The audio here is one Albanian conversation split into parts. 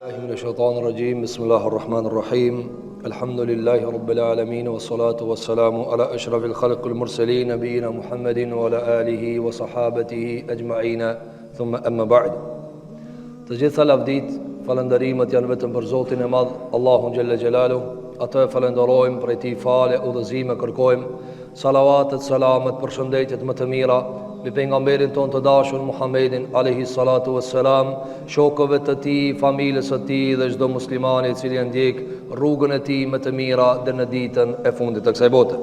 من الشيطان الرجيم بسم الله الرحمن الرحيم الحمد لله رب العالمين والصلاة والسلام على أشرف الخلق المرسلين نبينا محمد وعلى آله وصحابته أجمعين ثم أما بعد تجث الأفديت falënderimet janë vetëm për Zotin e Madh Allahun Gjelle Gjelalu. Atë e falenderojmë, prej tij fale, udhëzime kërkojmë. Salavatet, selamet, përshëndetjet më të mira mbi pejgamberin ton të dashur Muhammedin alayhi salatu wassalam, shokëve të tij, familjes së tij dhe çdo muslimani i cili e ndjek rrugën e tij më të mira deri në ditën e fundit të kësaj bote.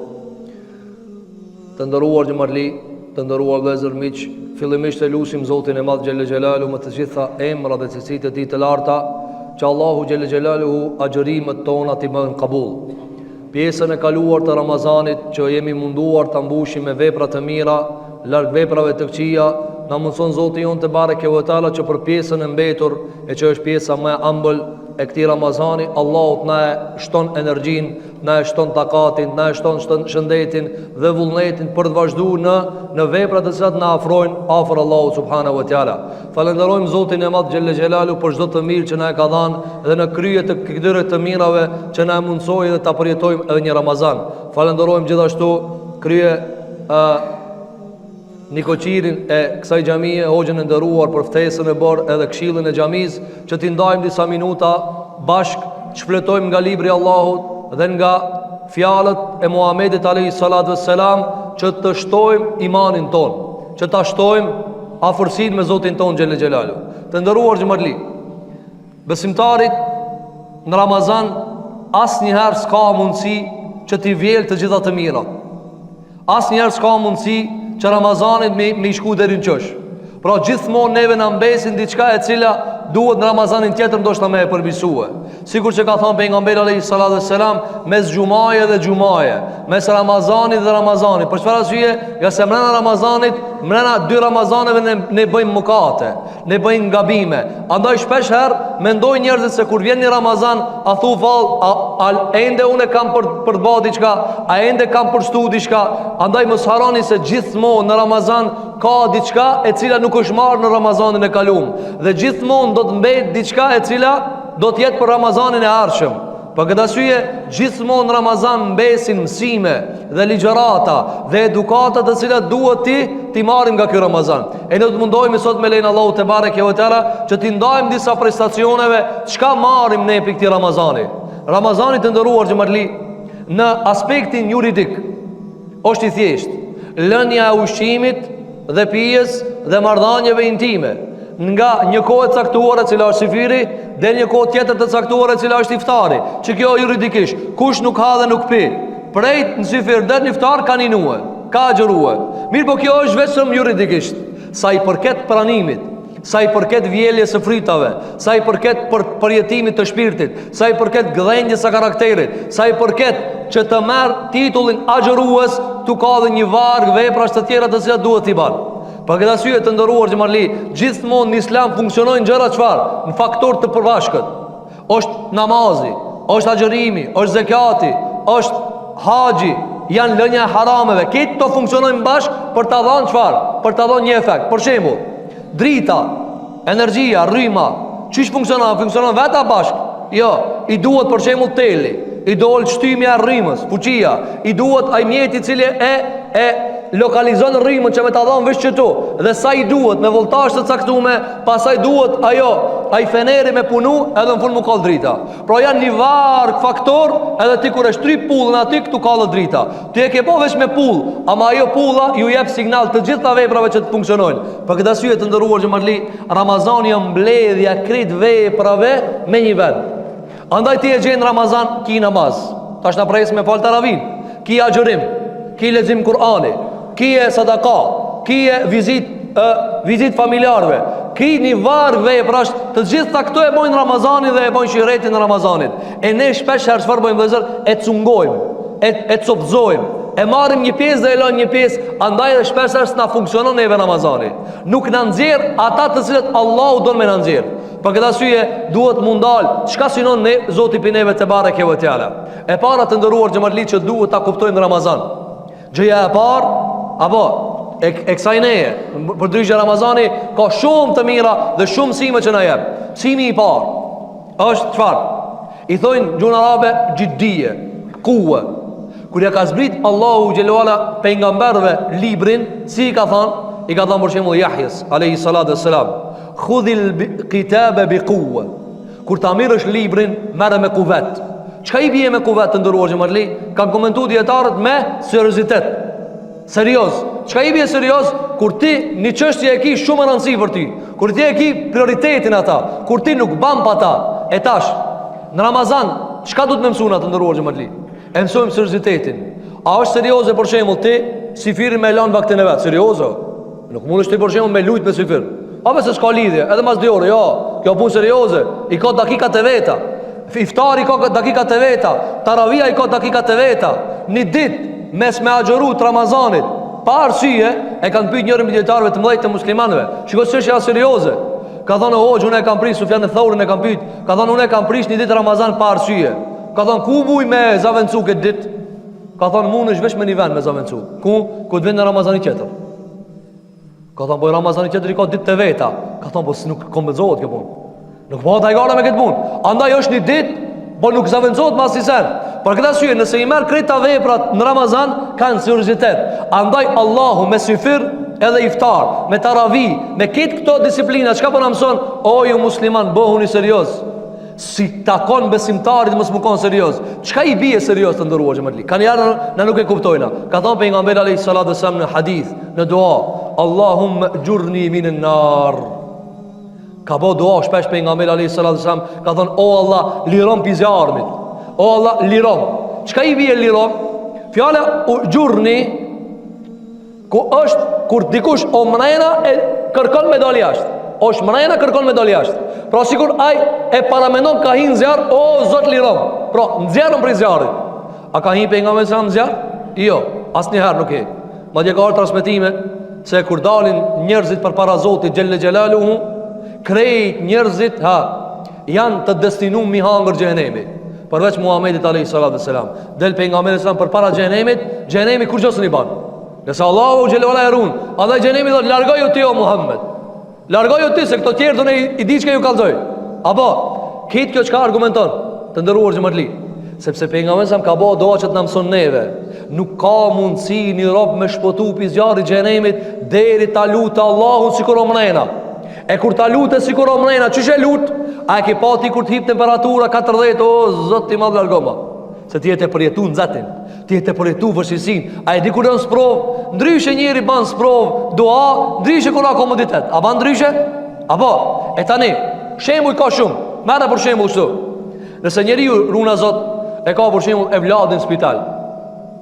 Të nderuar xhamarli, të nderuar vëllezër miq, fillimisht e lutim Zotin e Madh Gjelle Gjelalu me të gjitha emrat dhe cilësitë e tij të larta, që Allahu Gjelle Gjelalu agjërimet tona t'i bën qabul. Pjesën e kaluar të Ramazanit që jemi munduar ta mbushim me vepra të mira, larg veprave të këqija, na mundson Zoti jon te bareke ve teala që për pjesën e mbetur, e që është pjesa më e ëmbël e këtij Ramazani, Allahu na shton energjinë, na shton takatin, na shton shëndetin dhe vullnetin për të vazhduar në veprat të cilat na afrojnë afër Allahut subhanahu wa taala. Falenderojmë Zotin e Madh Gjelle Gjelalu për çdo të mirë që na e ka dhënë dhe në krye të këtyre të mirave që na mundsoi dhe ta përjetojmë edhe një Ramazan. Falenderojmë gjithashtu krye Nikoqirin e kësaj xhamie, hoxhën e nderuar për ftesën e bërë edhe këshillin e xhamis, që t'i ndajmë disa minuta bashk, shfletojmë nga libri i Allahut dhe nga fjalët e Muhamedit alayhi salatu wassalam, që të shtojmë imanin ton, që ta shtojmë afërsinë me Zotin ton Gjelle Gjelalu. Të nderuar xhamarli, besimtarit në Ramazan asnjëherë s'ka mundësi që t'i vjelë të gjitha të mirat. Asnjëherë s'ka mundësi që Ramazanit me i shku deri në qësh. Pra gjithmonë neve në mbesin diçka e cila duhet në Ramazanin tjetër ndoshta me e përbisue. Sikur që ka thënë pejgamberi alayhi salatu wassalam, mes xumaje dhe xumaje, mes Ramazanit dhe Ramazanit. Për çfarë arsye? Ja se mbrana Ramazanit, mbrana dy Ramazaneve ne bëjmë mëkate, ne bëjmë gabime. Andaj shpesh herë mendojnë njerëzit se kur vjen një Ramazan, a thu vall, ende unë kam për të bërë diçka, a ende kam për shtu diçka. Andaj mos harroni se gjithmonë në Ramazan ka diçka e cila nuk është marrë në Ramazanin e kaluam, dhe gjithmonë do të mbet diçka e cila do të jetë për Ramazanin e ardhshëm. Për këtë arsye, gjithmonë në Ramazan mbesin mësime dhe ligjërata dhe edukata të cilat duhet ti marrim nga ky Ramazan. E ne do të mundohemi sot me lein Allahu te bareke ve teala që ti ndajmë disa prestacioneve çka marrim ne për këtë Ramazani. Ramazani të nderuar xhamarli, në aspektin juridik është i thjeshtë. Lënia e ushqimit dhe pijes dhe marrëdhënieve intime nga një kohë e caktuar e cila është sifiri dhe një kohë tjetër të caktuar e cila është iftari, që kjo juridikisht kush nuk ha dhe nuk pi prej në sifir dhe në iftar ka ninue, ka agjërue. Mirë, po kjo është vetëm juridikisht. Sa i përket pranimit, sa i përket vjeljes së frytave, sa i përket përjetimit të shpirtit, sa i përket gdhendjes së karakterit, sa i përket që të merr titullin agjërues, tu ka dhe një varg veprash të tjera të cilat duhet t'i bën. Për këtë arsye të nderuar xhamarli, gjithmonë në Islam funksionojnë gjëra çfarë? Në faktor të përvashkët. Është namazi, është agjërimi, është zekati, është haxhi, janë lënia e harameve. Këto funksionojnë bashkë për ta dhënë çfarë? Për ta dhënë një efekt. Për shembull, drita, energjia, rryma, çish funksionon? Funksionon vetë bashkë? Jo, i duhet për shembull teli, i duhet shtymja e rrymës, fuqia, i duhet ai mjeti i cili e lokalizon rrymën që me ta dhon veç çtu, dhe sa i duhet me voltazh të caktuar, pastaj duhet ai feneri me punu edhe në fund më ka drita. Pra janë një varg faktor, edhe ti kur e shtyp pullën aty këtu ka drita. Ti e ke po veç me pull, ama ajo pulla ju jep signal të gjitha veprave që të funksionojnë. Për këtë arsye të nderuar xhamarli, Ramazani është mbledhja krejt veprave me një vend. Andaj ti e gjen Ramazan ki namaz, tash na pres me fal taravin, ki agjërim, ki lexim Kur'ani, ki e sadaka, ki e vizit familjarve, ki një varg veprash, të gjitha këto e bojnë Ramazanin dhe e bojnë shiretin në Ramazanit. E ne shpesh herë çfarë bëjmë vëllezër? E cungojmë, e copzojmë, e marrim një pjesë dhe e lënë një pjesë, andaj dhe shpesh herë s'na funksionon neve Ramazani. Nuk na nxjerr ata të cilët Allahu don me na nxjerr. Për këtë arsye duhet mundal çka synon ne Zoti pi neve te bareke ve teala. E para të nderuar xhamarli që duhet ta kuptojmë Ramazan. Gjëja e parë, apo e kësaj neje, për ndryshe Ramazani ka shumë të mira dhe shumë mësime që na jep. Mësimi i parë, është çfarë? I thojnë gjuhën arabe jiddie, kuwe. Kur ja ka zbrit Allahu xhelalu ala pejgamberëve librin, si i ka thënë? I ka thënë për shembull Yahjes alayhi salatu wassalam, "Khudhil kitaba biquwa." Kur ta mirësh librin, merre me kuvet. Çka i bie me kuvet të ndëruar xhamarli? Kanë komentuar dietarët me seriozitet. Serioz. Çka i bie serioz? Kur ti një çështje e ke shumë rëndësi për ty, kur ti e ke prioritetin ata, kur ti nuk ban pa ta. E tash, në Ramazan, çka duhet më mësuna të ndëruar xhamarli? E mësojmë seriozitetin. A është serioze për shembull ti sifirin me lan vaktin e vet? Seriozo? Nuk mundesh ti për shembull me lut me sifir. Apo se s'ka lidhje, edhe mas 2 orë, jo. Kjo punë serioze. I ka dakikat e veta. Iftari i ka dakikat e veta. Taravia i ka dakikat e veta. Një ditë mes me agjëru të Ramazanit, pa arsye, e kanë pyet njërin prej dietarëve të mëdhenj të muslimanëve. Shikoj se është serioze. Ka thonë hoxh, unë e kam prish Sufjan e Thaurin e kam pyet. Ka thonë unë e kam prish një ditë Ramazan pa arsye. Ka thonë ku buj me zavencu këtë ditë? Ka thonë mundesh veç me një vend me zavencu. Ku të vjen në Ramazani tjetër? Ka thonë po Ramazani tjetër i ka ditë të veta. Ka thonë po nuk kompenzohet kjo punë. Nuk po ta gara me këtë punë. Andaj është një ditë, po nuk zavencohet mas sen. Për këtë arsye, nëse i merr krejta veprat në Ramazan, kanë seriozitet. Andaj Allahu me sifir edhe iftar, me taravi, me këtë këto disiplina, çka po na mëson? O ju musliman, bëhuni serioz. Si takon besimtarit mos më kon serioz. Çka i bie serioz të ndëruar xhamatli? Kanë ardhur na nuk e kuptojna. Ka thënë pejgamberi alayhis salatu wasallam në hadith, në dua, Allahumma ajurni minan nar. Ka bo dua shpesh pejgamberi alayhis salatu wasallam, ka thënë o Allah, liron pizarmit. O Allah, liron. Çka i bie liron? Fjala ajurni ku është kur dikush o mrena e kërkon me dal jashtë. Osh mrena kërkon me dal jashtë. Pra sikur ai e paramenon ka hin zjarr, o Zot liron. Pra nxjerrën prej zjarrit. A ka hin pejgamberi sa nxjerr? Jo, asnjëherë nuk e. Madje ka transmetime se kur dalin njerëzit përpara Zotit xhelle xhelaluhu, krejt njerëzit janë të destinuar mi hangër xhenemi. Përveç Muhamedit alayhis salatu wassalam. Del pejgamberi sa përpara xhenemit, xhenemi kur gjosën i ban. Nëse Allahu xhelalu ala erun, Allah xhenemi do largoju ti o Muhammed. Largoju ti se këto tjerë do ne i di çka ju kallzoj. Apo këtë kjo çka argumenton të ndëruar xhamatli? Sepse pejgamberi sa ka bëu doa që të na mëson neve. Nuk ka mundësi një rob me shpotu pi zjarrit xhenemit deri ta lutë Allahun sikur omrena. E kur ta lutë sikur omrena, çish e lut? A e ke pati kur të hip temperatura 40, o Zot i madh largoma. Se ti jetë përjetu nxatin, ti jetë përjetu vështirësinë. A e di kur don sprov? Ndryshe njëri ban sprov, dua, ndryshe kur ka komoditet. A ban ndryshe? Apo, e tani, shembull ka shumë. Merre për shembull kështu. Nëse njeriu runa Zot e ka për shembull evladin në spital.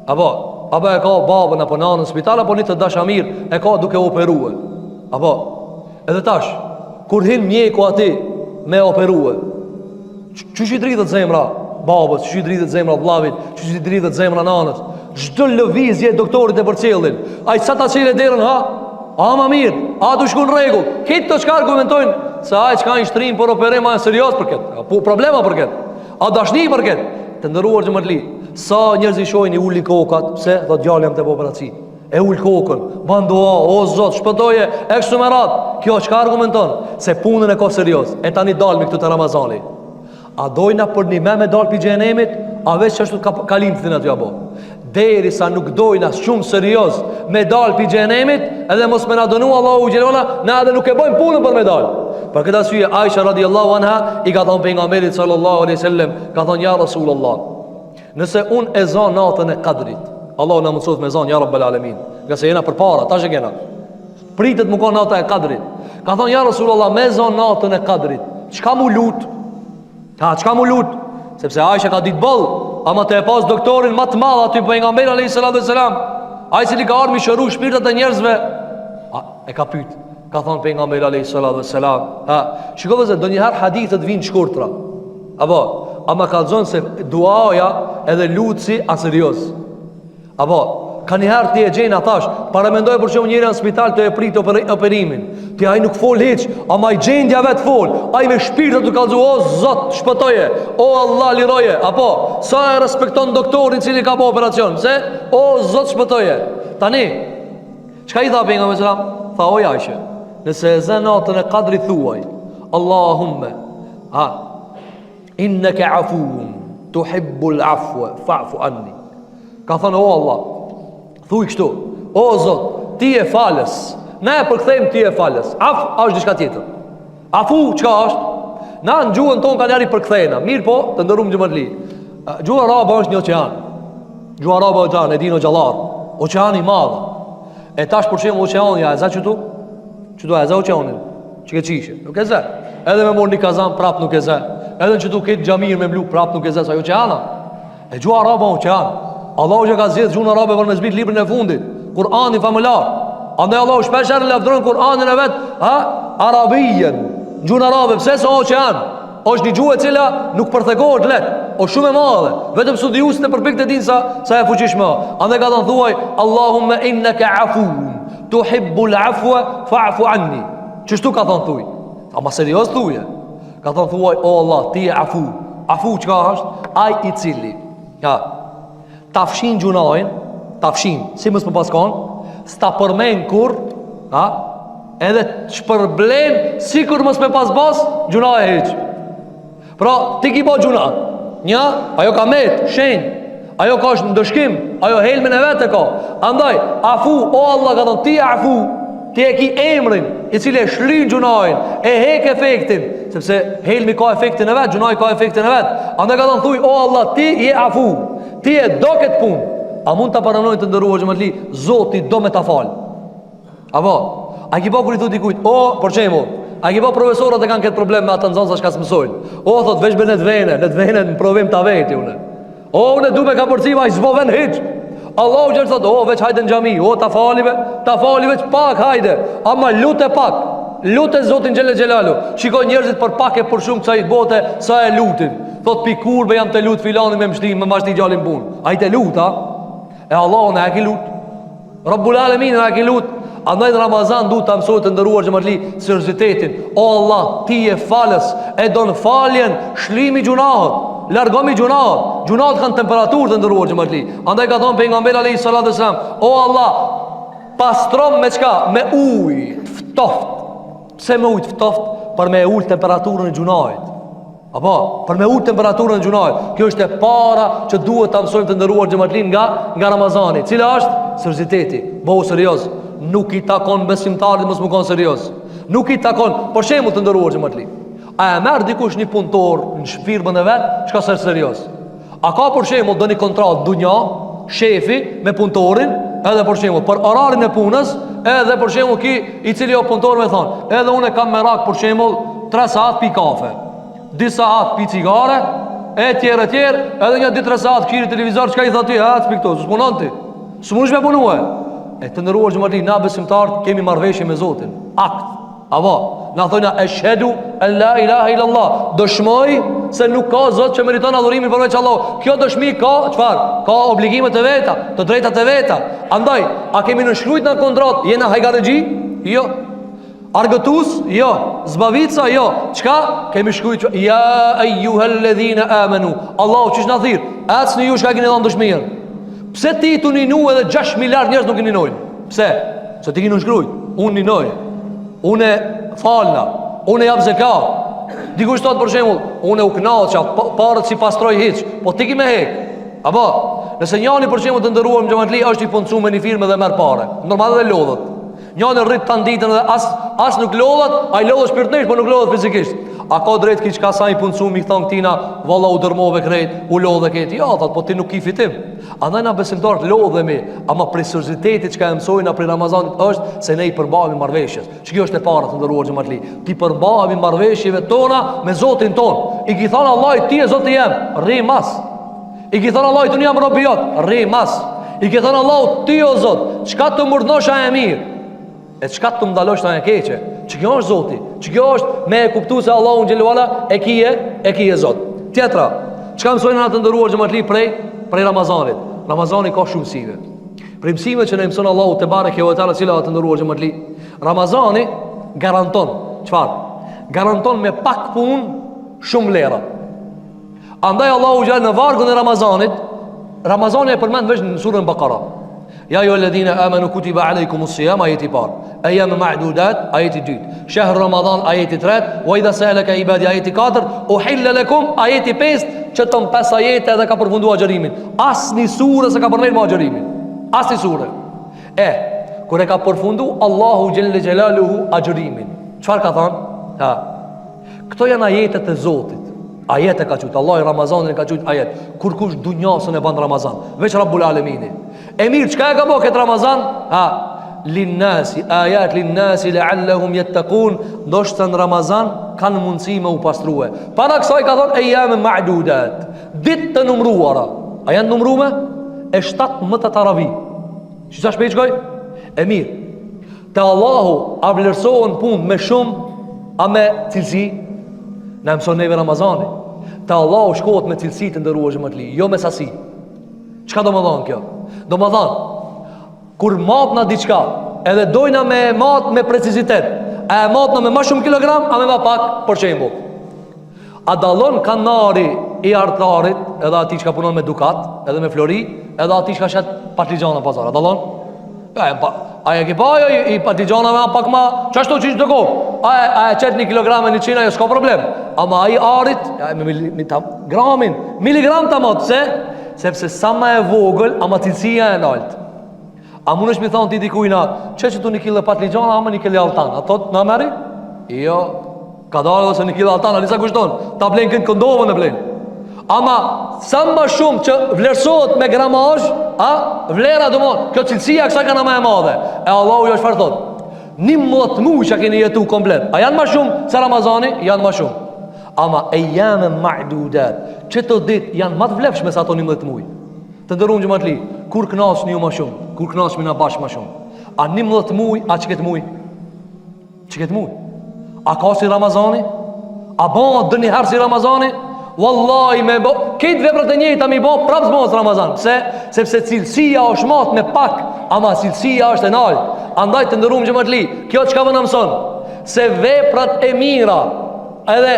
Apo e ka babën apo nanën në spital, apo një të dashamir e ka duke operuar. Apo, edhe tash, kur hin mjeku aty me operuar, çush i dridhet zemra babës, çush i dridhet zemra vllavit, çush i dridhet zemra nanës. Çdo lëvizje doktorit e përcjellin. Ai sa ta çelë derën a ma mirë, a du shku në rregull. Këto çka argumentojnë se ai çka një shtrim por operim më serioz për këtë. Po problema për këtë. A dashni për këtë. Të ndëruar xhamatli, sa njerëz i shohin i uli kokat, pse do djalë jam te operaci. E ul kokën, ban dua, o Zot, shpëtoje eksumerat. Kjo çka argumenton? Se punën e ka serioz. E tani dalmi këtu te Ramazani. A dojna për një me dal pi xhenemit, a veç çashtu kalim thënë aty apo? Derisa nuk dojna shumë serioz me dal pi xhenemit, edhe mos më na donu Allahu xhelala, na edhe nuk e bëjmë punën për me dal. Për këtë arsye Aisha radhiyallahu anha i ka thënë pejgamberit sallallahu alaihi wasallam, ka thënë ja Rasulullah, nëse un e zon natën e Kadrit, Allahu na mëson me zon ja Rabbul alamin. Nga se jena përpara, tash e kena. Pritet më kon nata e Kadrit. Ka thënë ja Rasulullah, me zon natën e Kadrit. Çka mu lut? Çka mu lut? Sepse Aisha ka ditë boll, ama të e pas doktorin më të madh aty pejgamberi alayhis salatu wassalam. Ai cili ka ardhur mi shëru shpirtat e njerëzve. E ka pyet. Ka thënë pejgamberi alayhis salatu wassalam, shikoj se donjëherë hadithet vijnë shkurtra. Apo, ama kallzon se duaja edhe lutsi a serioz. Apo, ka njëherë ti e gjenë atash, paramendoj për shumë njëri në spital të e prit operimin. Ti ai nuk fol hiç, ama i gjendja vet fol. Ai me shpirtin të kallzu, o Zot, shpëtoje, o Allah liroje. Apo, sa e respekton doktorin i cili ka bë operacion, se o Zot shpëtoje. Tani, çka i tha pejgamberi sallallahu alajhi wasallam? Tha o Aisha, nëse e zën natën e Kadrit thuaj, Allahumma, inneke afuun tuhibbul afwa fa'fu anni. Ka thënë o Allah, thuj kështu, o Zot, ti e falës, ne e përkthejmë ti e falës. Af është diçka tjetër. Afu çka është? Na në gjuhën tonë ka njëri përkthejna. Mirë po, të ndërum gjëmërli. Gjuhë arabe është një oqean. Gjuhë arabe oqean, e dinë o gjallar. Oqeani madhe. E tash për shemë oqeani, ja e za qëtu? Qëtu e za oqeanin? Që ke qishe? Nuk e ze. Edhe me mor një kazan, prap nuk e ze. Edhe në qëtu këtë gjamir me mlu, prap nuk e ze. Sa oqeana? E gjuhë arabe oqean. Allahu që ka zjedh gjuhën arabe për me zbit librin e fundit. Kur'ani famëlar. Andaj Allahu shpesher lafdron Kur'anin e vet, arabijen. Gjuhën arabe, pse sa oqean? Është një gjuhë e cila nuk përthekohet let, o shumë e madhe. Vetëm studiuesit e përpiqet të dinë sa e fuqishme. Andaj ka thënë thuaj Allahumma innaka afuun tuhibbul afwa fa'fu anni. Çështu ka thënë thuaj. Ama serioz thuaj. Ka thënë thuaj o Allah, ti je afu. Afu çka është? Ai i cili ta fshin gjunajin, ta fshin, si mos më paskon, s'ta përmend kur, edhe shpërblen sikur mos me pasbas gjunaj e heq. Pra, ti ki po gjuna. Një, ajo ka met, shenj. Ajo ka është në dëshkim. Ajo helmin e vete ka. Andaj, afu, o Allah ka thënë, ti e afu. Ti e ki emrin i cili e shlin gjunajin, e hek efektin. Sepse helmi ka efektin e vet, gjunaj ka efektin e vet. Andaj ka thënë, thuj, o Allah, ti je afu. Ti e do këtë pun. A mund të paranojnë të ndërruar gjëmatli, Zoti do me ta fal. Apo, a ki po kër i thu dikujt, o, për qemo, a ki po profesorat e kanë këtë problem me atë nëzonë sa shka së mësojnë. O, thot, veç be në të vene në provim të veti, une. O, une du me ka përcima, i zbo ven hiq. Allah u gjerë thot, o, veç hajde në gjami, o, ta fali veç pak, hajde. Ama lute pak, lute Zotin Gjelle Gjelalu. Shikoj njerëzit për pak e për shumë kësa i bote, sa e lutin. Thot, pi kurbe jam të lut filani me mështim, me mashti gjallin pun. A i te lut, ha? E Allah në e ki lut. Rabbul Alamin në e ki lut. Andaj në Ramazan du të mësojt të ndëruar gjëmatli seriozitetin. O Allah, ti e falës, e do në faljen, shlimi gjunahët, largomi gjunahët. Gjunahët kanë temperaturë të ndëruar gjëmatli. Andaj ka thonë pejgamberi alayhi salatu wasalam, o Allah, pastrom me qka? Me ujë, ftoft. Pse me ujë ftoft? Për me ullë temperaturën e gjunahët. Apo, për me ullë temperaturën e gjunahët. Kjo është e para që duhet të mësojmë të ndëruar gjëmatli nga Ramazani. Cila është? Serioziteti. Bëhu serioz. Nuk i takon besimtarit mos më konë serios. Nuk i takon, për shembull të ndëruar gjëmatli, a e merr dikush një punëtor në shpirbën e vet, çka është serios? A ka për shembull do një kontratë dunja, shefi me punëtorin, edhe për shembull për orarin e punës, edhe për shembull ki i cili o punëtor me thon, edhe unë kam merak për shembull 3 saat pi kafe, 2 saat pi cigare, e tjerë, edhe një 2-3 saat kiri televizor, çka i thotë ti, ha, spikto, s'punon ti. S'munësh me punue. E të ndëruar gjëmatli, na besimtarët kemi marrëveshje me Zotin. Akt. Apo, na thojna eshhedu an la ilaha illallah. Dëshmoj se nuk ka Zot që meriton adhurimin përveç Allahut. Kjo dëshmi ka çfarë? Ka obligime të veta, të drejtat e veta. Andaj, a kemi nënshkruajtur në kontratë, jena hajgarëxhi? Jo. Argëtus? Jo. Zbavica? Jo. Çka? Kemi shkruajtur ja ayyuhalladhina amanu. Allahu çish na thirr, ecni ju shka keni dhënë dëshminë. Pse ti të ninu edhe 6 miliard njerëz nuk i ninojnë? Pse? Se ti kinu shkrujt. Unë ninoj. Unë falna. Unë jap zekat. Dikush thot për shembull, unë u kënaqa, parët si pastroj hiç, po ti ki me hek. Apo, nëse njëri për shembull të ndëruar në xhamatli është i puncuar me një firmë dhe merr parë, normal edhe lodhet. Njëri rrit tan ditën dhe as nuk lodhet, ai lodhet shpirtërisht, por nuk lodhet fizikisht. A ka drejt ki qka sa i puncu mi thon këtina, valla u dërmove krejt, u lodhe këtë. Ja, thot, po ti nuk ki fitim. Andaj na besimtarët lodhemi, ama për seriozitetit çka e mësojnë për Ramazanit është se ne i përbahemi marrëveshjes. Ç'kjo është e para të ndëruar xhamatli. Ti përbahemi marrëveshjeve tona me Zotin ton. I ki thon Allahit ti je Zoti jam, rri mas. I ki thon Allahit unë jam robi jot, rri mas. I ki thon Allahut ti o Zot, çka të murdhnosha e mirë. E çka të ndalosh ta e keqe. Ç'kjo është Zoti? Ç'kjo është me e kuptuar se Allahu xhelalu ala e kije Zot. Tjetra, çka mësojnë ata të ndëruar xhamatli prej Ramazanit? Ramazani ka shumë mësime. Prej mësimeve që na mëson Allahu te bareke ve teala, cila të ndëruar xhamatli, Ramazani garanton çfarë? Garanton me pak punë shumë lera. Andaj Allahu xhelalu në vargun e Ramazanit, Ramazani e përmend vetëm në surën Bakara. Ja ju alladhina amanu kutiba alaykumus siyam, ajeti parë. Ayam ma'dudat, ajeti dytë. Shahr Ramadan, ajeti tretë. Wa idha sa'alaka ibadi, ajeti katër. Uhilla lakum, ajeti pestë. Që ton 5 ajete edhe ka përfunduar agjërimin. Asnjë sure s'e ka përmendur me agjërimin. Asnjë sure. Kur e ka përfundu Allahu Gjelle Gjelaluhu agjërimin, çfarë ka thënë? Këto janë ajetet e Zotit. Ajete ka qujtë Allah i Ramazanin ka qujtë ajet. Kur kush dunjasën e ban Ramazan, veç Rabbul Alemini. E mirë, çka e ka bo këtë Ramazan? Linnasi, ayat linnasi la'allahum yattaqun. Ndoshta në Ramazan kanë mundësi me u pastrue. Para kësaj ka thënë ayam ma'dudat, ditë të numruara. A janë numrume? E 17 Taravi. Çfarë shpejt shkoj? E mirë, te Allahu a vlerësohen punë me shumë a me cilësi? Në mëson neve Ramazani. Te Allahu shkohet me cilësi të ndëruar xhamatli, jo me sasi. Çka do më thonë kjo? Do më thonë, kur matna diçka, edhe dojna me mat me precizitet, a e matna me ma shumë kilogram, a me ma pak, për shembull. A dallon kanari i artarit, edhe ati që ka punon me dukat, edhe me flori, edhe ati që ka shet patligjana pazar, a dallon? A e ki pa i patligjana me pak ma, qashtu që ishtë të kohë? A e qetë 1 kilograme 100, jo s'ka problem. Ama a i arit, gramin, miligram të matë, sepse sa ma e vogël, ama cilësia e naltë. A mund është mi thonë ti dikujna, që tu 1 kilo patligjana, ama 1 kilo altan? A thot, na meri? Jo, ka dalë dhe se 1 kilo altan, a lisa kushton, ta blenë kënë këndovën e blenë. Ama sa më shumë që vlerësohet me gramazh, vlera do më, kjo cilësia kësa kanë më e madhe. E Allahu jo çfarë thot? 11 muaj që keni jetu komplet. A janë më shumë se Ramazani? Janë më shumë. Ama ayam ma'dudat, çeto ditë janë më të vlefshme se ato 11 muaj. Të ndërruan xhamatli, kur knasni ju më shumë, kur knasmi na bash më shumë. A 11 muaj, a çket muaj? Çket muaj. A ka si Ramazani? A bën dëni herë si Ramazani? Wallahi me bo, këtë veprat e njëjta mi bo prapë zmos Ramazan. Pse? Sepse cilësia është mat me pak, ama cilësia është e lartë. Andaj të ndëruam xhamatli, kjo çka më mëson? Se veprat e mira, edhe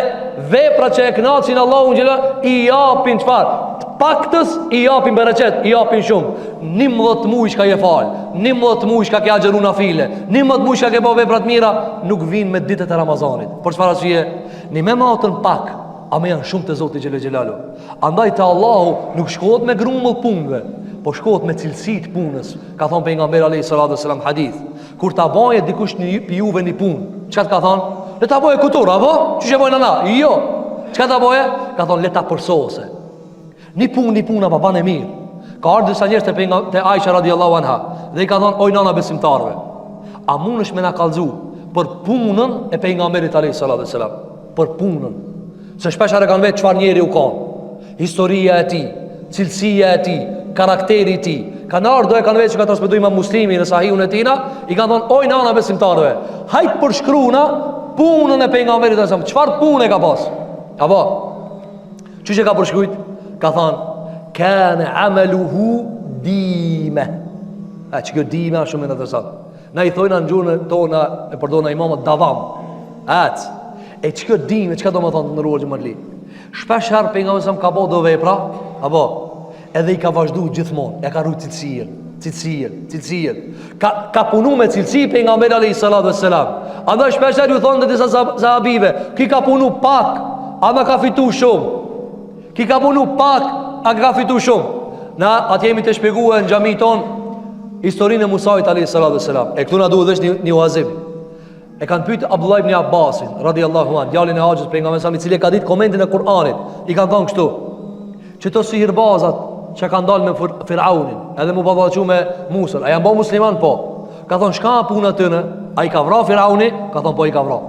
veprat që e kënaqin Allahu xhela i japin çfarë? Të paktës i japin bereqet, i japin shumë. 11 muaj që ka je fal, 11 muaj që ka ke agjëru nafile, 11 muaj që ka ke bo veprat mira, nuk vinë me ditët e Ramazanit. Për çfarë arsye? Ni me matën pak, a me janë shumë të Zotit Gjelle Gjelalu. Andaj të Allahu nuk shkohet me grumull punëve, po shkohet me cilësit punës. Ka thonë pejgamberi alayhi salatu wasalam hadith, kur ta baje dikush pi juve një punë, çka ka thonë? Le ta baje kutur, apo? Çish e bojnë ana? Jo. Çka ta baje? Ka thonë le ta përsose. Një punë pa banë mirë. Ka ardhur disa njerëz te Aisha radhiyallahu anha dhe i ka thonë oj nana besimtarve, a mundesh me na kallëzu për punën e pejgamberit alayhi salatu wasalam? Për punën. Se shpeshar e kanë vetë qëfar njeri u kanë, historia e ti, cilësia e ti, karakteri ti. Kanë ardhë e kanë vetë që ka transmetuar Imam Muslimi në Sahihun e tina, i kanë thonë, oj nana besimtarve, hajtë përshkruna punën e pejgamberit e samë. Qëfar punë e ka pas? Apo? Qështë e ka përshkrujt? Ka thonë, kane ameluhu dime. Që kjo dime është shumë interesant. Na i thojna në gjurën tonë, e përdojna imamët davam. E që kjo dime, që ka do më thonë në ruar gjëmërli? Shpesh herë për nga mësëm ka bo do vepra, apo, edhe i ka vazhdu gjithmonë, e ka rrujt cilësirë. Ka punu me cilësi për nga mërë a.s. Andaj shpesh herë ju thonë dhe disa sahabive, ki ka punu pak, ama ka fitu shumë. Ki ka punu pak, a ka fitu shumë. Na atë jemi të shpjeguar në xhami tonë historinë e Musait a.s. E këtu na duhet është një uazim. E kanë pyetur Abdullah ibn Abbasin radhiyallahu anhu, djalin e Haxhit pejgamberit, i cili ka ditë komentin e Kur'anit. I kanë thënë kështu: që to sihirbazat që kanë dalë me Firaunin, edhe mu ballaqu me Musa, a janë bë musliman po? Ka thonë shka puna tëne? Ai ka vrarë Firauni? Ka thonë po i ka vrarë.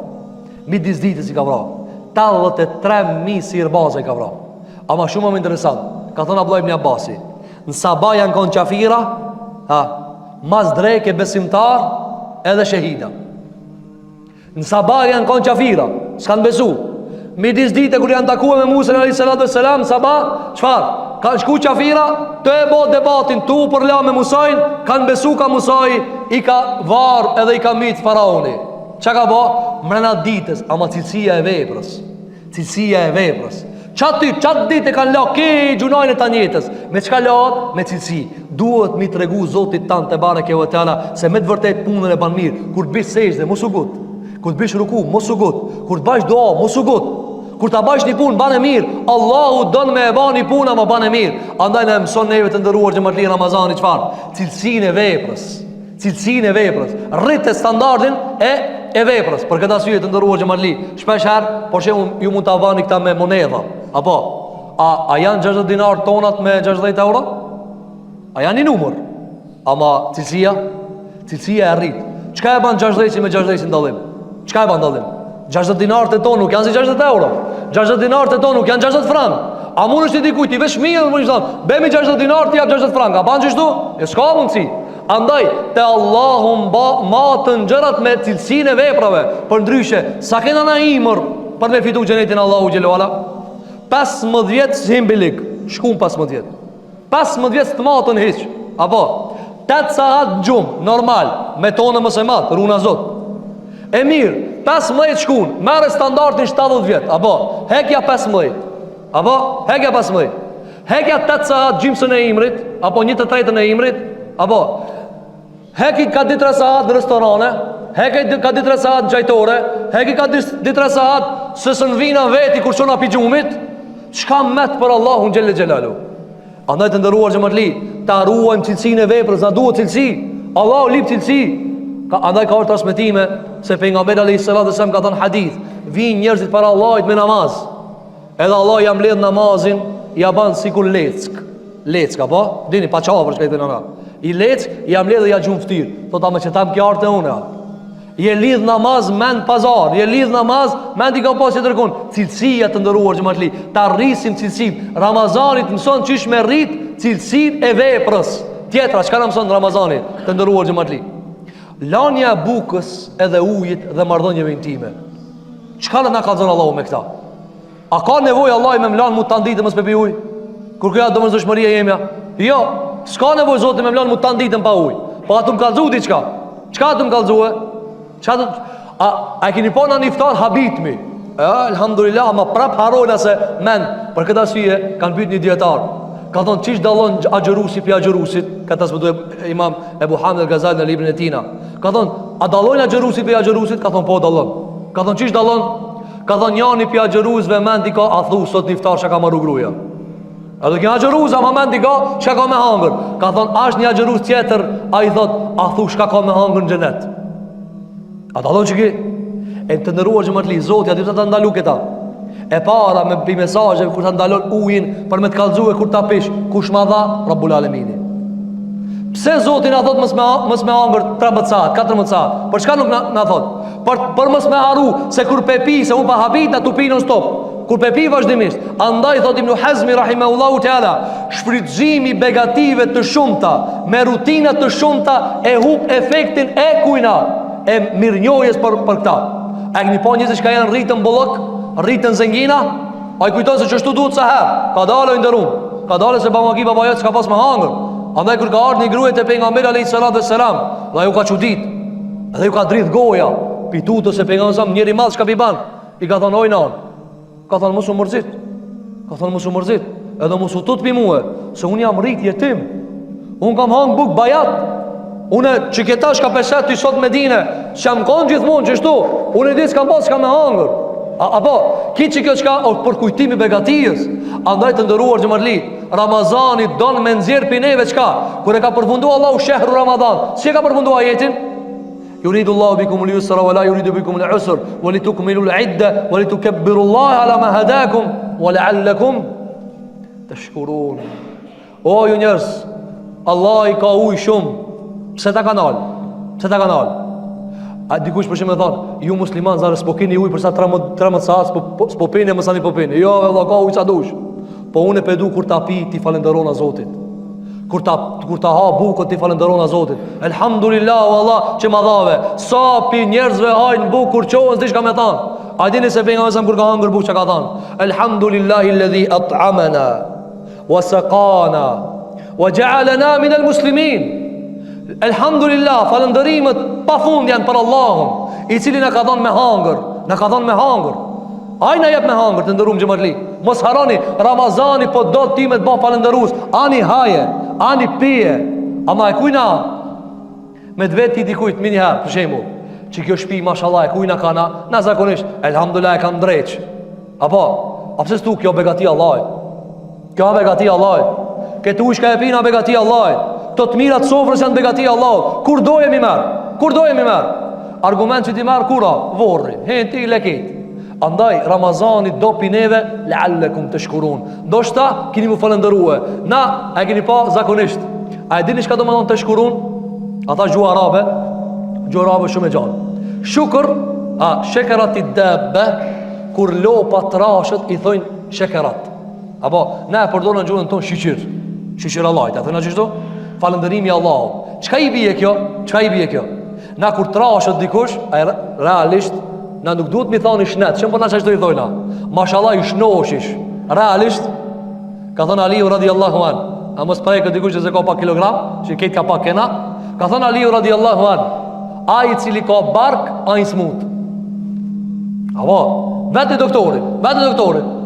Midis ditës i ka vrarë. 83.000 sihirbazë i ka vrarë. Ama shumë më interesant, ka thonë Abdullah ibn Abbasi, në Sabah janë konë qafira, mas dreke besimtar edhe shahida. Në Sabah janë konë qafira, s'kanë besu. Midis dite kër janë takua me Musa a.s. Në Sabah, qfar? Kanë shku qafira, të e bo debatin, tu për la me Musajn, kanë besu ka Musaj, i ka varë edhe i ka mitë Faraoni. Qa ka bo? Mrena ditës, ama cilësia e veprës. Qatë ditë e kanë la ke gjunajnë e tanjetës. Me çka lahat? Me cilësi. Duhet mi tregu Zotit tanë te bareke ve teala se me të vërtet punën e ban mirë. Kur të bish sejdë, mos u gut. Kur të bish ruku, mos u gut. Kur të bash dua, mos u gut. Kur ta bash një punë, ban e mirë. Allahu don me e bani punë, ama ban e mirë. Andaj na mëson neve të ndëruar xhamatli Ramazani çfarë? Cilësinë e veprës. Cilësinë e veprës. Rritë standardin e veprës. Për këtë arsye të ndëruar xhamatli, shpesh herë, por shembull ju mund ta vani këta me monedha. Apo a janë 60 dinar tonat me 60 euro? A janë një numër? Ama cilësia e rrit. Çka e ban 60 me 60 ndallim? Çka e ban ndallim? 60 dinar të tonë nuk janë si 60 euro. 60 dinar të tonë nuk janë 60 frank. A mund është të dikujt i vesh mirë dhe mund është thonë, bemi 60 dinar të jap 60 frank. A ban qështu? E s'ka mundësi. Andaj, te Allahu matën gjërat me cilësinë e veprave. Për ndryshe, sa kena na imër për me fitu xhenetin Allahu xhelalu ala? 15 vjet simbilik, shkum 15 vjet. 15 vjet të matën hiç. Apo 8 saat gjumë, normal, me tonë mëse matë, runa zot. E mirë, 15 shkun, merë standartin 70 vjet. Apo, hekja 15. Apo, hekja 15. Hekja 8 saat gjimësën e imrit. Apo, 1/3 e imrit. Apo, heki ka 2-3 saat në restorane. Heki ka 2-3 saat në gjajtore. Heki ka 2-3 saat sësën vina veti kur shona pi gjumit. Çka met për Allahun xhelle xhelalu. Andaj të ndëruar xhamatli, ta ruajmë cilësinë e veprës, na duhet cilësi. Allahu lip cilësi. Andaj ka orë transmetime se pejgamberi alayhis salatu wasallam ka thënë hadith, vinë njerëzit para Allahut me namaz. Edhe Allah ja mbledh namazin, ja ban sikur leck, apo? Dini pa çavër çka i thënë ana. I leck, ja mbledh dhe ja gjum ftyr. Thotë më që tam kjo arte unë. Je lidh namaz mend pazar, je lidh namaz mend I ka pas që dërgon. Cilësia të ndëruar xhamatli, ta rrisim cilësinë. Ramazanit mëson çish me rrit cilësinë e veprës. Tjetra çka na mëson Ramazani të ndëruar xhamatli? Lania e bukës edhe ujit dhe marrëdhënieve intime. Çka na ka dhënë Allahu me këta? A ka nevojë Allah me mlan mu ta nditë mos pe pi ujë? Kur kjo domosdoshmëria jemja? Jo, s'ka nevojë Zoti me mlan mu ta nditën pa ujë. Po atë më kallzu diçka. Çka të më kallzue? Çka a keni po në iftar habitmi? Alhamdulillah, ma prap harojna se men. Për këtë arsye kanë pyet një dietar. Ka thonë çish dallon agjërusi pi agjërusit? Ka transmetuar Imam Ebu Hamid al-Ghazali në librin e tij. Ka thonë, a dallojnë agjërusi pi agjërusit? Ka thonë po dallon. Ka thonë çish dallon? Ka thonë jani pi agjërusve mendi ka a thu sot në iftar çka ka marrë gruaja. A do të kenë agjërus ama mendi ka çka ka me hangër. Ka thonë është një agjërus tjetër, ai thot a thu çka ka me hangër në xhenet. A dallon çiki? E të ndëruar xhamatli Zoti aty ta ndalu këta. E para me pi mesazhe kur ta ndalon ujin për me të kallzuar kur ta pish, kush ma dha? Rabbul Alamin. Pse Zoti na thot mos me hangër 13 saat, 14 saat? Për çka nuk na thot? Për mos me haru se kur pe pi se u pa habita tu pi non stop. Kur pe pi vazhdimisht. Andaj thot Ibn Hazmi rahimahullahu taala, shfrytëzimi begative të shumta me rutina të shumta e hub efektin e kujna e mirënjohjes për këta. A keni pa njerëz që janë rritën bollok, rritën zengina? Ai kujton se çështu duhet sa herë. Ka dalë ndërum. Ka dalë se bamaki babaja s'ka pas me hangër. Andaj kur ka ardhur një gruaj te pejgamberi alayhis salatu wassalam, dhe ajo ka çudit. Dhe ju ka dridh goja. Pitutës se pejgamberi sa njëri madh çka pi ban. I ka thonë oj nan. Ka thonë mos u mërzit. Ka thonë mos u mërzit. Edhe mos u tut pi mua, se un jam rrit jetim. Un kam hang buk bajat. Unë që këta shka peset të i sot me dine që jam konë gjithmonë që shtu unë e di s'kam pas s'kam me hangër apo ki që kjo qka është për kujtimi begatijës. Andaj të ndëruar xhamatli Ramazani donë me nëzirë për neve qka kër e ka përfundu Allahu shehru Ramadan si e ka përfundu ajetin yuridu Allahu bikum l-yusra wa la yuridu bikum l-usr wa li tukmilu l-idda wa li tukabbiru Allah ala ma hadakum wa la'allakum tashkurun. O ju njerëz, Allah I ka ujë shumë. Pse ta kanal? Pse ta kanal? A dikush për shembull e thon, ju musliman zarë s'po keni ujë për sa 13 saat, s'po pini më sa ni po pini. Jo, valla ka ujë sa dush. Po unë pe du kur ta pi ti falenderona Zotit. Kur ta ha bukën ti falenderona Zotit. Elhamdulillah valla që ma dhave. Sa pi njerëzve hajnë bukë kur qohen s'dish ka me than. A dini se pejgamberi sa kur ka hangër bukë çka ka than? Elhamdulillahi alladhi at'amana wa saqana wa ja'alana min al-muslimin. Elhamdulillah, falëndërimet pa fund janë për Allahun, I cili na ka dhënë me hangër, na ka dhënë me hangër. Ajna jep me hangër të ndërum xhamatli. Mos harani Ramazani po do ti me të bë falëndërues. Ani haje, ani pije. Ama e kujna me të vetë ti dikujt më një herë, për shembull, që kjo shtëpi mashallah e kujna kana, na zakonisht elhamdulillah e kam drejt. Apo, a pse s'tu kjo begati Allahit? Kjo begati Allahit. Këtu ushka e pina begati Allahit. Këto të mirat sofrës janë begati Allahit. Kur do jemi marr? Kur do jemi marr? Argument që ti marr kura, vorri, hen ti leket. Andaj Ramazani do pineve leallekum tashkurun. Do shta keni më falëndërue. Na e keni pa zakonisht. A e dini çka do të thonë tashkurun? Ata gjuhë arabe shumë e gjallë. Shukr, shekarat i dabba, kur lopa trashët i thojnë shekarat. Apo na e përdorën në gjuhën tonë shqyr Allahit. A thonë ashtu? Falëndërimi Allahut. Çka i bie kjo? Na kur trashët dikush, realisht na nuk duhet mi thoni shnet, çem po na çashtu i thojna. Mashallah i shnoshish. Realisht ka thënë Aliu radhiyallahu an, a mos prej këtë dikush që ka pak kilogram, që këtë ka pak kena. Ka thënë Aliu radhiyallahu an, ai i cili ka bark, ai smut. Apo, vetë doktorit,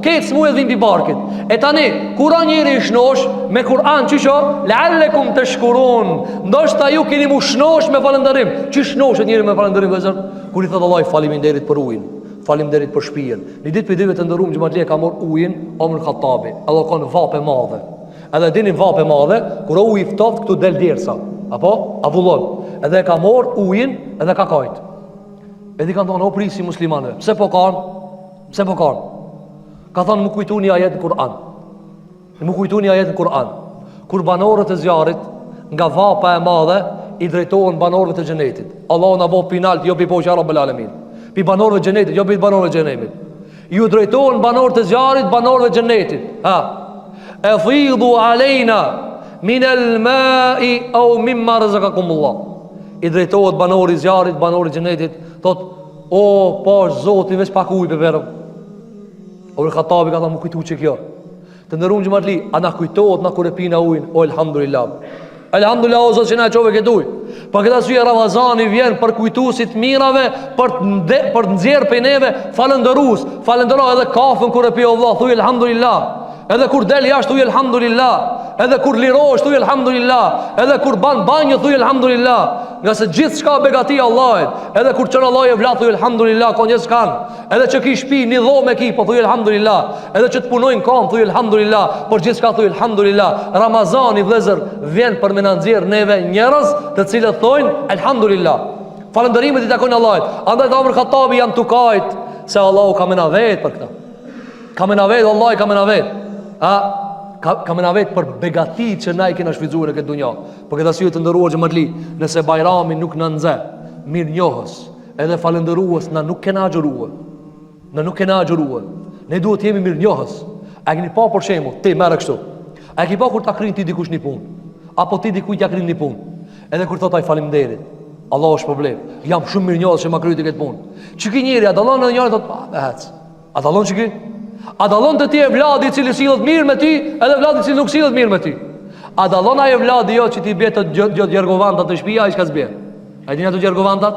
këtë smujet vim pi barkit. E tani, kur njëri i shnosh me Kur'an, çisho, leallekum tashkurun. Ndoshta ju keni mu shnosh me falënderim. Çi shnoshet njëri me falënderim vëzër? Kur i thot Allah faleminderit për ujin, faleminderit për shtëpinë. Në ditë për ditë të ndëruam xhamatli ka marr ujin Omar Khattabi. Allah ka në vapë madhe. Edhe dini vapë madhe, kur uji ftoft këtu del djersa. Apo avullon. Edhe ka marr ujin edhe ka kajt. Edhe kanë thonë o prisi muslimanëve. Pse po kanë? Ka thonë më kujtuni ajetin Kur'an. Kur banorët e zjarit nga vapa e madhe i drejtohen banorëve të xhenetit. Allahu na bëu pinalt, jo pi poqë Rabbul Alamin. Pi banorëve të xhenetit, jo pi banorëve të xhenemit. Ju drejtohen banorët e zjarit, banorëve të xhenetit. E fidhu alejna min al-ma'i aw mimma razaqakumullah. I drejtohet banorë i zjarit, banorë i xhenetit, thot o pash Zoti veç pak ujë për verë. Omar Khattabi ka thënë më kujtu që kjo. Të ndëruam xhamatli, a na kujtohet na kur e pina ujin? O elhamdulillah. Elhamdulillah o Zot që na çove këtë ujë. Për këtë arsye Ramazani vjen për kujtuesit mirave, për të nxjerr prej neve falëndërues. Falëndero edhe kafën kur e pi Allah, thuaj elhamdulillah. Edhe kur del jashtë thuaj elhamdulillah. Edhe kur lirohesh thuaj elhamdulillah. Edhe kur ban banjë thuaj elhamdulillah. Nga se gjithçka begati Allahit. Edhe kur çon Allah e vlat thuaj elhamdulillah, ka njerëz kanë. Edhe që ki shtëpi një dhomë ki, po thuaj elhamdulillah. Edhe që të punojnë kam thuaj elhamdulillah, por gjithçka thuaj elhamdulillah. Ramazani vëllezër vjen për me na nxjerr neve njerëz të cilët thojnë elhamdulillah. Falënderimet i takojnë Allahit. Andaj Omar Khattabi janë tukajt se Allahu ka mëna vet për këtë. Ka mëna vet, Allah ka mëna vet. Ka mëna vet për begati që na i kena shfrytzuar në këtë dunjë. Për këtë arsye të ndëruar xhamatli, nëse Bajrami nuk na nxe mirënjohës, edhe falëndërues na nuk kena xhuruar. Ne duhet të jemi mirënjohës. A keni pa për shembull, ti merr kështu. A ke pa kur ta krin ti dikush një punë? Apo ti dikujt ja krin një punë? Edhe kur thot ai faleminderit, Allah është problem. Jam shumë mirënjohës që ma kryti këtë punë. Çiki njëri a dallon në njëri thot, ec. A dallon çiki? A dallon të ti e vladi i cili sillet mirë me ti, edhe vladi i cili nuk sillet mirë me ti? A dallon ai vladi jo që ti bie të gjatë djergovantat të shtëpia, ai s'ka zbie? A dini ato djergovantat?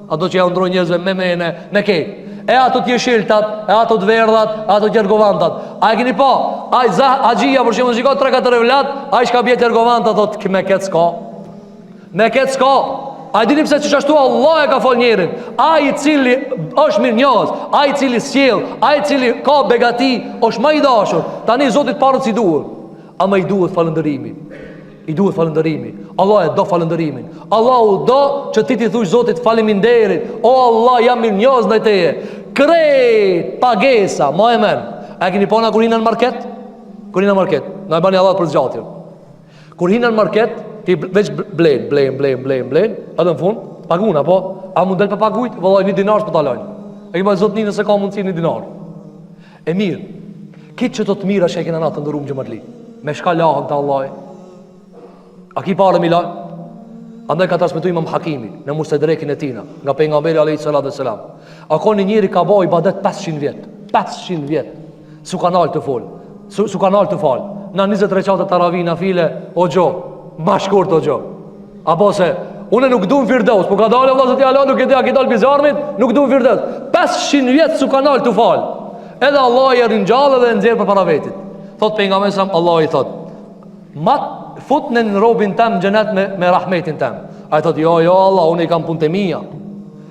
Ato që ja ndrojnë njerëzve me ke. E ato të jeshiltat, e ato të verdhat, ato djergovantat. A e keni pa? Ai Haxhia për shembull shikoj 3-4 vlat, ai s'ka bie djergovantat thot me ket s'ka. Me ket s'ka. A dini pse çashtu Allah e ka fal njerin? Ai i cili është mirënjohës, ai i cili sjell, ai i cili ka begati, është më i dashur. Tani Zoti parët si duhet. Ama i duhet falënderimi. Allah e do falënderimin. Allahu do që ti thuaj Zotit faleminderit. O Allah, jam mirënjohës ndaj teje. Kret pagesa, më e men. A keni pa na kur hinë në market? Na e bani Allah për zgjatjen. Kur hinë në market, ti veç blen, edhe në fund, pagun, apo? A mund del për pagujt? Vëllaj, 1 dinar s'pë talojnë. E kima zotni nëse ka mundësi 1 dinar. E mirë, kitë që të mira që e kena natë të ndërum xhamatli, me shka lahëm të Allah. A ki pare mila? Andaj ka transmetu Imam Hakimi në Mustadrekin e tina, nga pejgamberi alayhis salam. A ka një njëri ka bo ibadet 500 vjet. 500 vjet. Su kanal të fal. Na 20 reqate taravih na file, o gjo, ma shkurt o gjo. Apo se, une nuk du në Firdaus, po ka dalë Allah zëti Allah, nuk e dhe a ki dalë bizarmit, nuk du në Firdaus. 500 vjetë su kanal të falë. Edhe Allah i ringjallë dhe nxjerr për para vetit. Thot pejgamberi sa Allah i thot: "Mat futnë në robin tëm në xhenet me rahmetin tëm." Ai thot: "Jo, Allah, unë i kam punët e mia.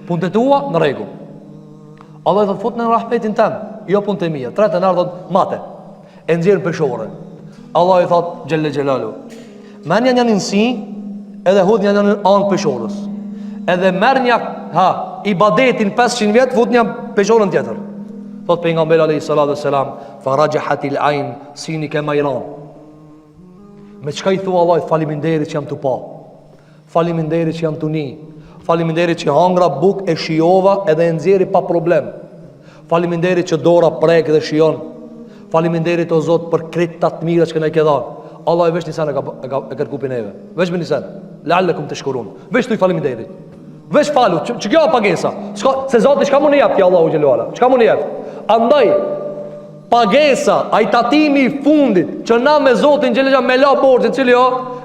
Punët e tua në rregull." Allah i thot: "Futnë në rahmetin tëm, jo punët e mia." Tretën ardhot mate. E nxjerr peshore. Allah i thot xhelle xhelalu: "Man janë nënsi, edhe hudh janë në anë peshorës. Edhe merr një ibadetin 500 vjet, fut një peshorën tjetër." Thot pejgamberi alayhis salatu wassalam: "Farajahatil ayn sini kama iran." Me çka i thua Allah, faleminderit që jam tu pa. Faleminderit që jam tu ni. Faleminderit që hangra buk e shijova edhe e nxjerri pa problem. Faleminderit që dora prek dhe shijon. Faleminderit o Zot për krejt të mira që na ke dhënë. Allah e vesh nisan e kërkupi neve. Vesh me nisan. La'allakum tashkurun. Vesh tu faleminderit. Vesh falu, që kjo pagesa. Se Zoti çka mund të jap ti Allahu xhelalu ala. Çka mund të jap? Andaj pagesa, ai tatimi i fundit që na me Zotin xhelalu me la borxhin, cili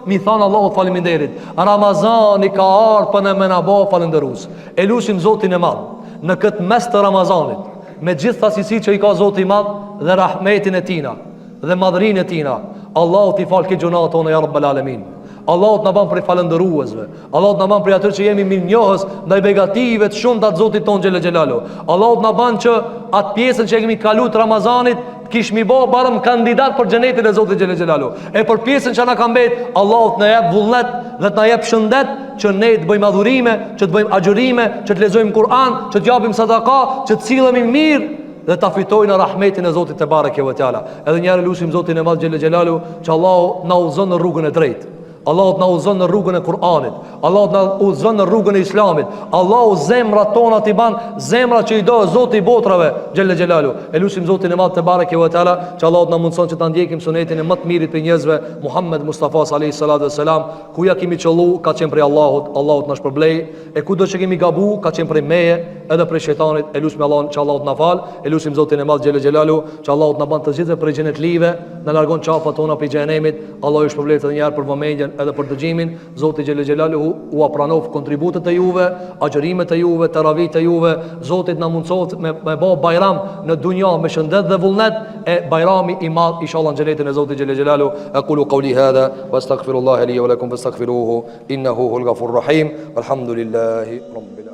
mi than Allahu faleminderit. Ramazani ka ardhur për ne me na bë falëndërues. E lutim Zotin e Madh në këtë mes të Ramazanit, me gjithë thasisi që i ka Zoti i Madh dhe rahmetin e tina dhe madhrinë e tina. Allahu t'i fal këtë gjunat tona ya rabbal alamin. Allahu t'na bën për falëndëruesve. Allahu t'na bën për atë që jemi mirënjohës ndaj begative të shumta të Zotit ton xhel xhelalu. Allahu t'na bën që atë pjesën që kemi kaluar të Ramazanit kish mi bë barëm kandidat për xhenetin e Zotit xhel xhelalu. E për pjesën që na ka mbet, Allahu t'na jap vullnet dhe t'na jap shëndet që ne të bëjmë adhurime, që të bëjmë agjërime, që të lexojmë Kur'an, që të japim sadaka, që të sillemi mirë dhe ta fitojnë rahmetin e Zotit te bareke ve teala. Edhe një herë lutim Zotin e Madh xhel xhelalu që Allahu na udhëzon në rrugën e drejtë. Allahu na udhëzon në rrugën e Kur'anit. Allahu na udhëzon në rrugën e Islamit. Allahu zemrat tona t'i ban zemra që i do Zoti i botrave xhel xhelalu. E lutim Zotin e Madh te bareke ve teala që Allahu na mundson që ta ndjekim sunetin e më të mirit të njerëzve Muhammed Mustafa sallallahu salatu wasalam. Ku ja kemi qollu ka qenë prej Allahut, Allahut na shpërblej. E kudo që kemi gabu ka qenë prej meje edhe prej shejtanit. E lutim Allahun që Allahut na fal. E lutim Zotin e Madh xhel xhelalu që Allahut na ban të gjithë prej xhenetlive, na largon qafat tona prej xhenemit. Allahu ju shpërblej edhe një herë për vëmendjen edhe për dëgjimin. Zoti xhel xhelaluhu u apranov kontributet e juve, agjërimet e juve, taravit e juve. Zoti na mundsoft me bë bajram në dunja me shëndet dhe vullnet, e bajrami i madh inshallah në xhenetin e Zotit xhel xhelalu. Aqulu qawli hadha wastaghfirullaha li wa lakum fastaghfiruhu innahu huwal ghafurur rahim. Alhamdulillahi rabbil